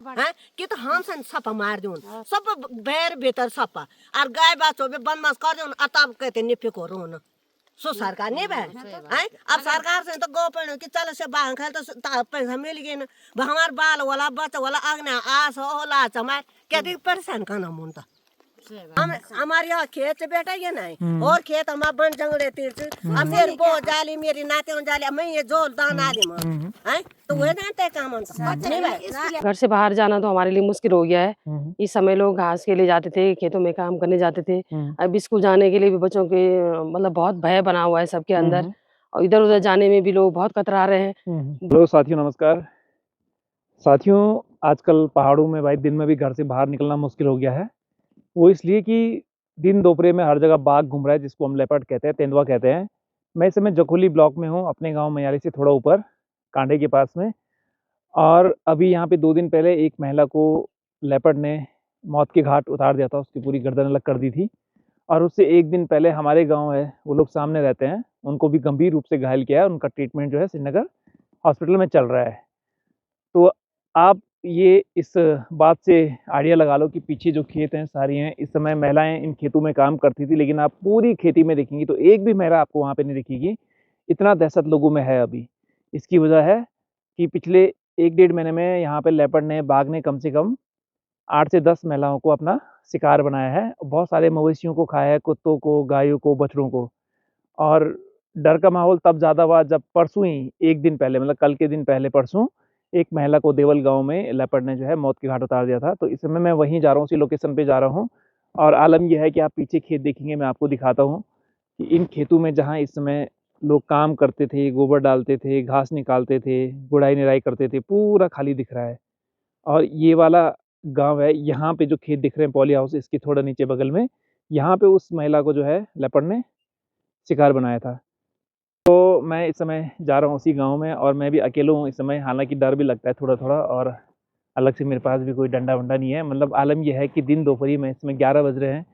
हैं कि तो हम सन सपा मार दून सब बैर भीतर सपा और गाय बाचो भी बनमास कर दून अतब कहते निपे को रोन सो सरकार नहीं बहन हैं अब सरकार से तो गो पड़ो कि चलो से बाहर खाल तो पैसा मिल गए ना हमार बाल वाला बच्चा वाला आगना आस होला चमार क्या दी परेशान करना मुंता हम हमारे यहाँ खेत से बैठा ये नहीं और खेत हमारा बन जंगले तीर अब मेरी बो जाली मेरी नाते जाली मैं ये जो दाना दे हैं तो वह नाते काम घर से बाहर जाना तो हमारे लिए मुश्किल हो गया है। इस समय लोग घास के लिए जाते थे, खेतों में काम करने जाते थे। अब स्कूल जाने के लिए भी बच्चों के मतलब बहुत भय बना हुआ है सबके अंदर, और इधर उधर जाने में भी लोग बहुत कतरा रहे हैं। हेलो साथियों, नमस्कार साथियों। आजकल पहाड़ों में भाई दिन में भी घर से बाहर निकलना मुश्किल हो गया है। वो इसलिए कि दिन दोपहर में हर जगह बाघ घूम रहा है, जिसको हम लेपर्ड कहते हैं, तेंदुआ कहते हैं। मैं इस समय जखोली ब्लॉक में हूँ, अपने गांव मयारी से थोड़ा ऊपर कांडे के पास में। और अभी यहाँ पे 2 दिन पहले एक महिला को लेपर्ड ने मौत के घाट उतार दिया था, उसकी पूरी गर्दन अलग कर दी थी। और उससे 1 दिन पहले हमारे गाँव है, वो लोग सामने रहते हैं, उनको भी गंभीर रूप से घायल किया है। उनका ट्रीटमेंट जो है श्रीनगर हॉस्पिटल में चल रहा है। तो आप ये इस बात से आइडिया लगा लो कि पीछे जो खेत हैं सारी हैं, इस समय महिलाएं इन खेतों में काम करती थी, लेकिन आप पूरी खेती में देखेंगी तो एक भी महिला आपको वहाँ पे नहीं दिखेगी। इतना दहशत लोगों में है अभी। इसकी वजह है कि पिछले 1-1.5 महीने में यहाँ पे लेपर्ड ने, बाघ ने कम से कम 8 से 10 महिलाओं को अपना शिकार बनाया है। बहुत सारे मवेशियों को खाया है, कुत्तों को, गायों को, बछड़ों को। और डर का माहौल तब ज़्यादा हुआ जब परसों ही 1 दिन पहले, मतलब कल के दिन पहले परसों, एक महिला को देवल गांव में लेपर्ड ने जो है मौत के घाट उतार दिया था। तो इस समय मैं वहीं जा रहा हूँ, उसी लोकेशन पे जा रहा हूँ। और आलम यह है कि आप पीछे खेत देखेंगे, मैं आपको दिखाता हूँ कि इन खेतों में जहाँ इस समय लोग काम करते थे, गोबर डालते थे, घास निकालते थे, गुड़ाई निराई करते थे, पूरा खाली दिख रहा है। और ये वाला गाँव है, यहाँ पे जो खेत दिख रहे हैं पॉली हाउस, इसके थोड़ा नीचे बगल में, यहाँ पे उस महिला को जो है लेपर्ड ने शिकार बनाया था। तो मैं इस समय जा रहा हूँ उसी गांव में, और मैं भी अकेला हूँ इस समय। हालांकि डर भी लगता है थोड़ा थोड़ा, और अलग से मेरे पास भी कोई डंडा वंडा नहीं है। मतलब आलम यह है कि दिन दोपहरी में, इसमें 11 बज रहे हैं,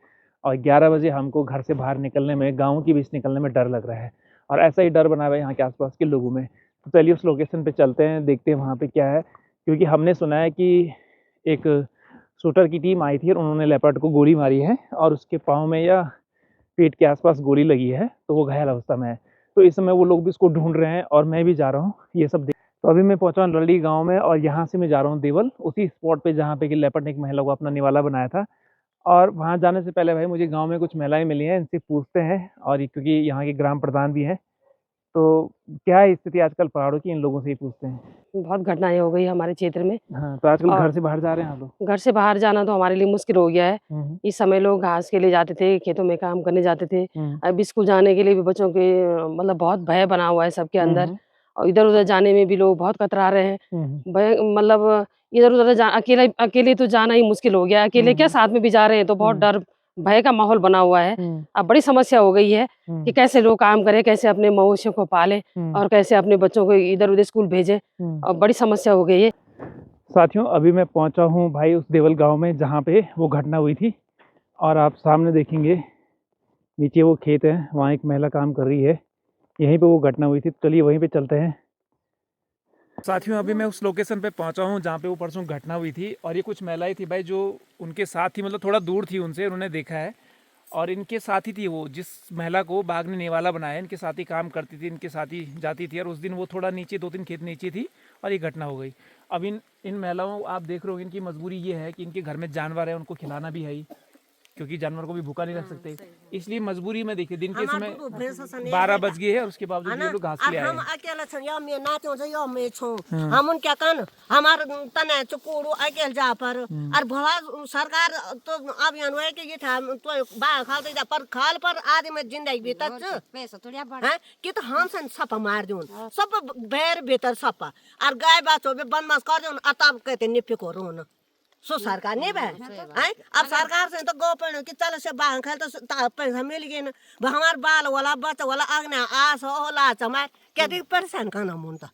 और 11 बजे हमको घर से बाहर निकलने में, गाँव के बीच निकलने में डर लग रहा है। और ऐसा ही डर बना हुआ है यहाँ के आसपास के लोगों में। तो चलिए उस लोकेशन पर चलते हैं, देखते हैं वहाँ पर क्या है। क्योंकि हमने सुना है कि एक शूटर की टीम आई थी और उन्होंने लेपर्ड को गोली मारी है, और उसके पाँव में या पेट के आसपास गोली लगी है, तो वो घायल अवस्था में है। तो इस समय वो लोग भी उसको ढूंढ रहे हैं, और मैं भी जा रहा हूँ ये सब देख। तो अभी मैं पहुंचा लड़ी गांव में, और यहाँ से मैं जा रहा हूँ देवल, उसी स्पॉट पे जहाँ पे कि लेपर्ड ने एक महिला को अपना निवाला बनाया था। और वहाँ जाने से पहले भाई मुझे गांव में कुछ महिलाएं मिली हैं, इनसे पूछते हैं। और क्योंकि यहाँ के ग्राम प्रधान भी हैं, तो क्या है स्थिति आजकल पहाड़ों की, इन लोगों से ही पूछते हैं। बहुत घटनाएं हो गई हमारे क्षेत्र में। हाँ, तो आजकल घर से बाहर जा रहे हैं आप लोग? घर से बाहर जाना तो हमारे लिए मुश्किल हो गया है। इस समय लोग घास के लिए जाते थे, खेतों में काम करने जाते थे। अब स्कूल जाने के लिए भी बच्चों के मतलब बहुत भय बना हुआ है सबके अंदर, और इधर उधर जाने में भी लोग बहुत कतरा रहे हैं। भय मतलब इधर उधर अकेले अकेले तो जाना ही मुश्किल हो गया है। अकेले क्या, साथ में भी जा रहे हैं तो बहुत डर भय का माहौल बना हुआ है। अब बड़ी समस्या हो गई है कि कैसे लोग काम करें, कैसे अपने मवेशियों को पाले, और कैसे अपने बच्चों को इधर उधर स्कूल भेजे। और बड़ी समस्या हो गई है। साथियों, अभी मैं पहुंचा हूं भाई उस देवल गांव में जहां पे वो घटना हुई थी। और आप सामने देखेंगे नीचे वो खेत है, वहाँ एक महिला काम कर रही है, यहीं पे वो घटना हुई थी। चलिए वहीं पे चलते हैं। साथियों, अभी मैं उस लोकेशन पे पहुंचा हूं जहाँ पे वो परसों घटना हुई थी। और ये कुछ महिलाएं थी भाई जो उनके साथ थी, मतलब थोड़ा दूर थी उनसे, उन्होंने देखा है। और इनके साथ ही थी वो, जिस महिला को बाघ ने निवाला बनाया, इनके साथ ही काम करती थी, इनके साथ ही जाती थी। और उस दिन वो थोड़ा नीचे, 2-3 खेत नीचे थी, और ये घटना हो गई। अब इन महिलाओं, आप देख रहे हो, इनकी मजबूरी ये है कि इनके घर में जानवर है, उनको खिलाना भी है ही, क्योंकि जानवर को भी भूखा नहीं रख सकते। इसलिए मजबूरी में देखिए, दिन के समय 12 बज गए हैं, और उसके बावजूद ये लोग घास के लिए आए हम अकेला छन या मैं नाते हो या मैं छु हम उन क्या कन हमार तने चुकुड़ू अकेल जा पर। और भला सरकार तो अभियान हुआ कि ये था तो बा खालते जा पर खाल पर आदि में जिंदगी भीतर पैसा थोड़ा है कि तो हम सन सपा मार दून सब बैर भीतर सपा और गाय बाचो भी बनमास कर दून अतब कहते निपे को रोन सो सरकार नहीं बहन हैं अब सरकार से तो गो पड़ो कि चलो से बाहर खाल तो पैसा मिल गए ना हमार बाल वाला बच्चा वाला आगना आस होला चमार क्या दी परेशान करना मुंता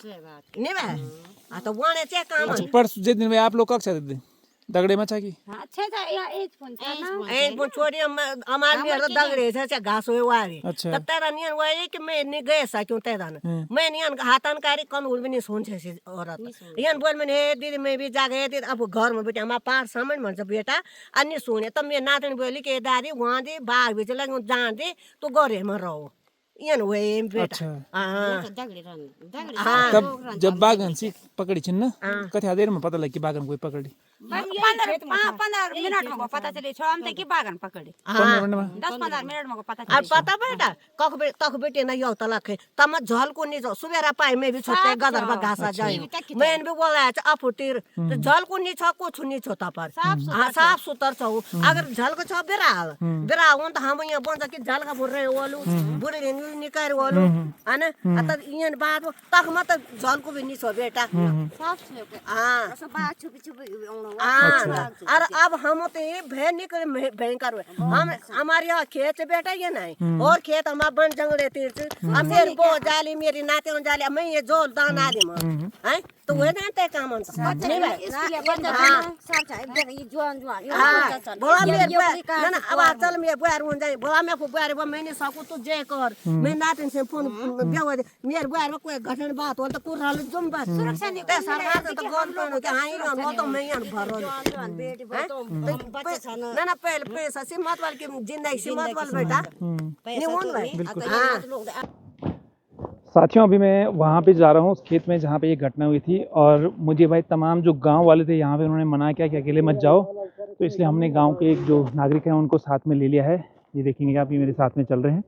नहीं बहन तो वाने चे काम पर जिस दिन में आप लोग कक्षा देते दगड़े मचा की अच्छा था या एज फोन था ना ए वो छोड़ी हमार में तो दगड़े से घास होए वारी अच्छा तो तेरा नियन वाई कि मैं नहीं गए सा क्यों तेरा ना मैं नियन हाथन कारी कन उड़ भी नहीं सोच से औरत यन बोल मैंने दीदी मैं भी जागे दीदी अब घर में बेटा हमारा पार सामान भन्छ बेटा अन्य सुने तो मैं नातनी बोली के दादी वहां दे बाग भी चला जान दे तो घरे में रहो यन वे बेटा अच्छा हां दगड़ी रंग दगड़ी तब जब बाघन सी पकड़ी छिन् न कति देर में पता लग कि बाघन कोई पकड़ी 15 मिनट में पता चले छ हम त के बागन पकड़े 15 मिनट में 10-15 मिनट में पता और चले पता बेटा तक बेटे ना यो तलक तम झल को नहीं जो सुबेरा पाए मैं भी छोटे गदर बा घासा जाए मैं भी बोला छ अफुतिर तो झल को नहीं छ को छुनी छोता पर साफ सुथर छ अगर झल को छ बेरा हुन त हम यहाँ बन्छ कि झल का बोल रहे वालू बुरे निकाल वालू हैन अत यन बात तक मत झल को भी नहीं छ बेटा साफ छ हां ऐसा बात छुपी छुपी और अब हम तो ये भैन निकले भयंकर हुए हम हमारे यहाँ खेत बेटा ये नहीं और खेत हम बन जंगले तीर अब मेरे वो जाली मेरी नाते जाली मैं ये जोल दाना दी है तो वह नाते काम नहीं भाई इसलिए बंद साफ छ देख ये जुआन बोला मेरे ना ना अब चल मेरे बुआर हो जाए बोला मैं को बुआर वो मैंने सकू तो जय कर मैं नाते से फोन बेवा मेरे बुआर में कोई घटन बात हो तो कुराल जुम बस सुरक्षा नहीं ते सरकार तो गोल पर के हां यो तो मैं यहाँ भरो ना ना पहले पैसा से मत वाल की जिंदगी से मत वाल बेटा नहीं होन भाई हां साथियों अभी मैं वहाँ पे जा रहा हूँ उस खेत में जहाँ पे ये घटना हुई थी और मुझे भाई तमाम जो गांव वाले थे यहाँ पे उन्होंने मना किया कि अकेले मत जाओ तो इसलिए हमने गांव के एक जो नागरिक हैं उनको साथ में ले लिया है। ये देखेंगे आप ये मेरे साथ में चल रहे हैं।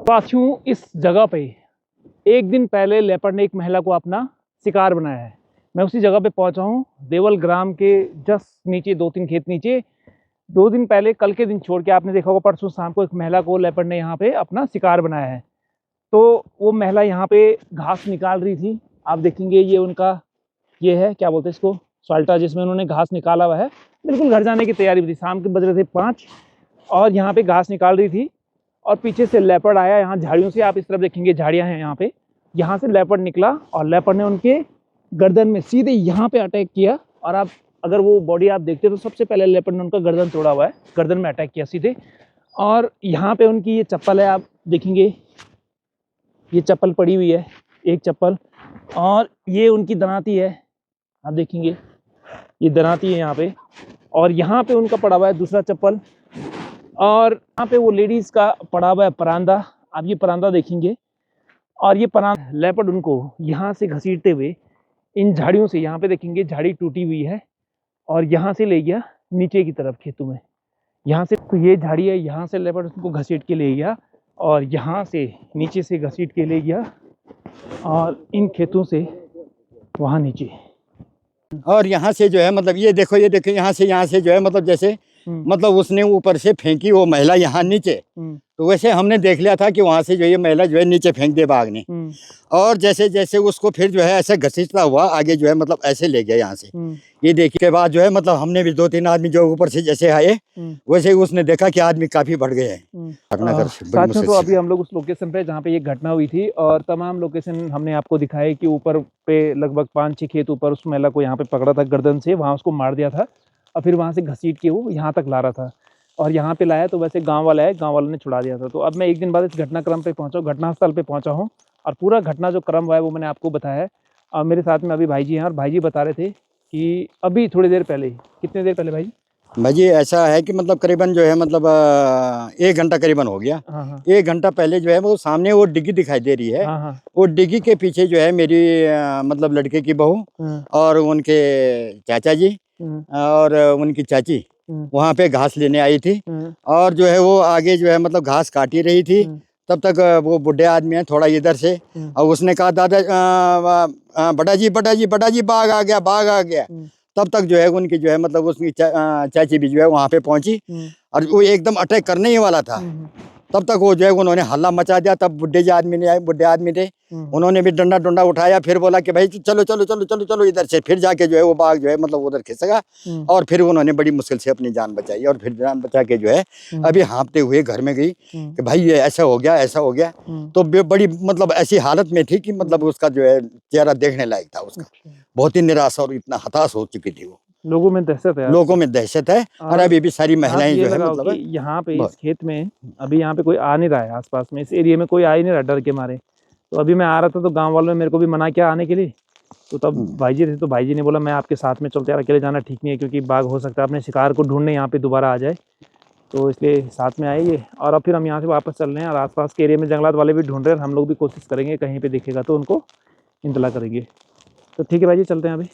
साथियों इस जगह पे एक दिन पहले लेपर्ड ने एक महिला को अपना शिकार बनाया है। मैं उसी जगह पे पहुंचा हूँ देवल ग्राम के जस्ट नीचे 2-3 खेत नीचे। 2 दिन पहले कल के दिन छोड़ के आपने देखा होगा परसों शाम को एक महिला को लेपर्ड ने यहाँ पे अपना शिकार बनाया है। तो वो महिला यहाँ पे घास निकाल रही थी। आप देखेंगे ये उनका ये है क्या बोलते हैं इसको साल्टा जिसमें उन्होंने घास निकाला हुआ है। बिल्कुल घर जाने की तैयारी भी थी। शाम के बज रहे थे 5 और यहाँ पे घास निकाल रही थी और पीछे से लेपर्ड आया। यहाँ झाड़ियों से आप इस तरफ देखेंगे झाड़ियाँ हैं यहाँ पे। यहाँ से लेपर्ड निकला और लेपर्ड ने उनके गर्दन में सीधे यहाँ पे अटैक किया। और आप अगर वो बॉडी आप देखते तो सबसे पहले लेपर्ड ने उनका गर्दन तोड़ा हुआ है। गर्दन में अटैक किया सीधे। और यहाँ पे उनकी ये चप्पल है आप देखेंगे ये चप्पल पड़ी हुई है एक चप्पल और ये उनकी दनाती है आप देखेंगे ये दनाती है यहाँ पे। और यहाँ पे उनका पड़ा हुआ है दूसरा चप्पल और यहाँ पे वो लेडीज का पड़ा हुआ है परांदा। आप ये परांदा देखेंगे और ये परांदा लेपर्ड उनको यहाँ से घसीटते हुए इन झाड़ियों से यहाँ पे देखेंगे झाड़ी टूटी हुई है और यहाँ से ले गया नीचे की तरफ खेतों में। यहाँ से तो ये झाड़ी है यहाँ से लेपर्ड उनको घसीट के ले गया और यहाँ से नीचे से घसीट के ले गया और इन खेतों से वहाँ नीचे। और यहाँ से जो है मतलब ये देखो यहाँ से जो है मतलब जैसे मतलब उसने ऊपर से फेंकी वो महिला यहाँ नीचे। तो वैसे हमने देख लिया था कि वहाँ से जो ये महिला जो है नीचे फेंक दे बाघ ने। और जैसे जैसे उसको फिर जो है ऐसे घसीटता हुआ आगे जो है मतलब ऐसे ले गया यहाँ से। ये देखने के बाद जो है मतलब हमने भी 2-3 आदमी जो ऊपर से जैसे आए वैसे ही उसने देखा कि आदमी काफी बढ़ गए हैं। साथियों तो अभी हम लोग उस लोकेशन पे जहाँ पे ये घटना हुई थी और तमाम लोकेशन हमने आपको दिखाए कि ऊपर पे लगभग 5-6 खेत ऊपर उस महिला को यहाँ पे पकड़ा था गर्दन से, वहाँ उसको मार दिया था और फिर वहाँ से घसीट के वो यहाँ तक ला रहा था और यहाँ पे लाया तो वैसे गांव वाला है, गांव वालों ने छुड़ा दिया था। तो अब मैं एक दिन बाद इस घटनाक्रम पे पहुँचा, घटनास्थल पे पहुँचा हूँ और पूरा घटना जो क्रम हुआ है वो मैंने आपको बताया है। और मेरे साथ में अभी भाई जी हैं और भाई जी बता रहे थे कि अभी थोड़ी देर पहले, कितनी देर पहले भाई जी ऐसा है कि मतलब करीबन जो है मतलब 1 घंटा करीबन हो गया। 1 घंटा पहले जो है वो सामने वो डिग्गी दिखाई दे रही है। वो डिग्गी के पीछे जो है मेरी मतलब लड़के की बहू और उनके चाचा जी और उनकी चाची वहाँ पे घास लेने आई थी और जो है वो आगे जो है मतलब घास काटी रही थी। तब तक वो बुढ़े आदमी है थोड़ा इधर से और उसने कहा दादा बड़ा जी बाघ आ गया। तब तक जो है उनकी जो है मतलब उसकी चाची भी जो है वहाँ पे पहुँची और वो एकदम अटैक करने ही वाला था। तब तक वो जो है उन्होंने हल्ला मचा दिया। तब बुढ़े आदमी थे, उन्होंने भी डंडा उठाया, फिर बोला कि भाई चलो चलो चलो चलो चलो इधर से। फिर जाके जो है वो बाघ जो है मतलब उधर खिसका और फिर उन्होंने बड़ी मुश्किल से अपनी जान बचाई और फिर जान बचा के जो है अभी हाँफते हुए घर में गई कि भाई ये ऐसा हो गया, ऐसा हो गया। तो बड़ी मतलब ऐसी हालत में थी कि मतलब उसका जो है चेहरा देखने लायक था उसका। बहुत ही निराशा और इतना हताश हो चुकी थी वो। लोगों में दहशत है, लोगों में दहशत है। और अभी भी सारी महिलाएं जो है मतलब यहाँ पे इस खेत में अभी यहाँ पे कोई आ नहीं रहा है, आसपास में इस एरिया में कोई आ ही नहीं रहा डर के मारे। तो अभी मैं आ रहा था तो गांव वालों ने मेरे को भी मना किया आने के लिए। तो तब भाई जी थे, तो भाई जी ने बोला मैं आपके साथ में चलते, यार अकेले जाना ठीक नहीं है क्योंकि बाघ हो सकता है अपने शिकार को ढूंढने यहाँ पे दोबारा आ जाए। तो इसलिए साथ में आए ये। और अब फिर हम यहाँ से वापस चल रहे हैं और आसपास के एरिया में जंगलात वाले भी ढूंढ रहे हैं। हम लोग भी कोशिश करेंगे, कहीं पे दिखेगा तो उनको इंतला करेंगे। तो ठीक है भाई जी, चलते हैं अभी।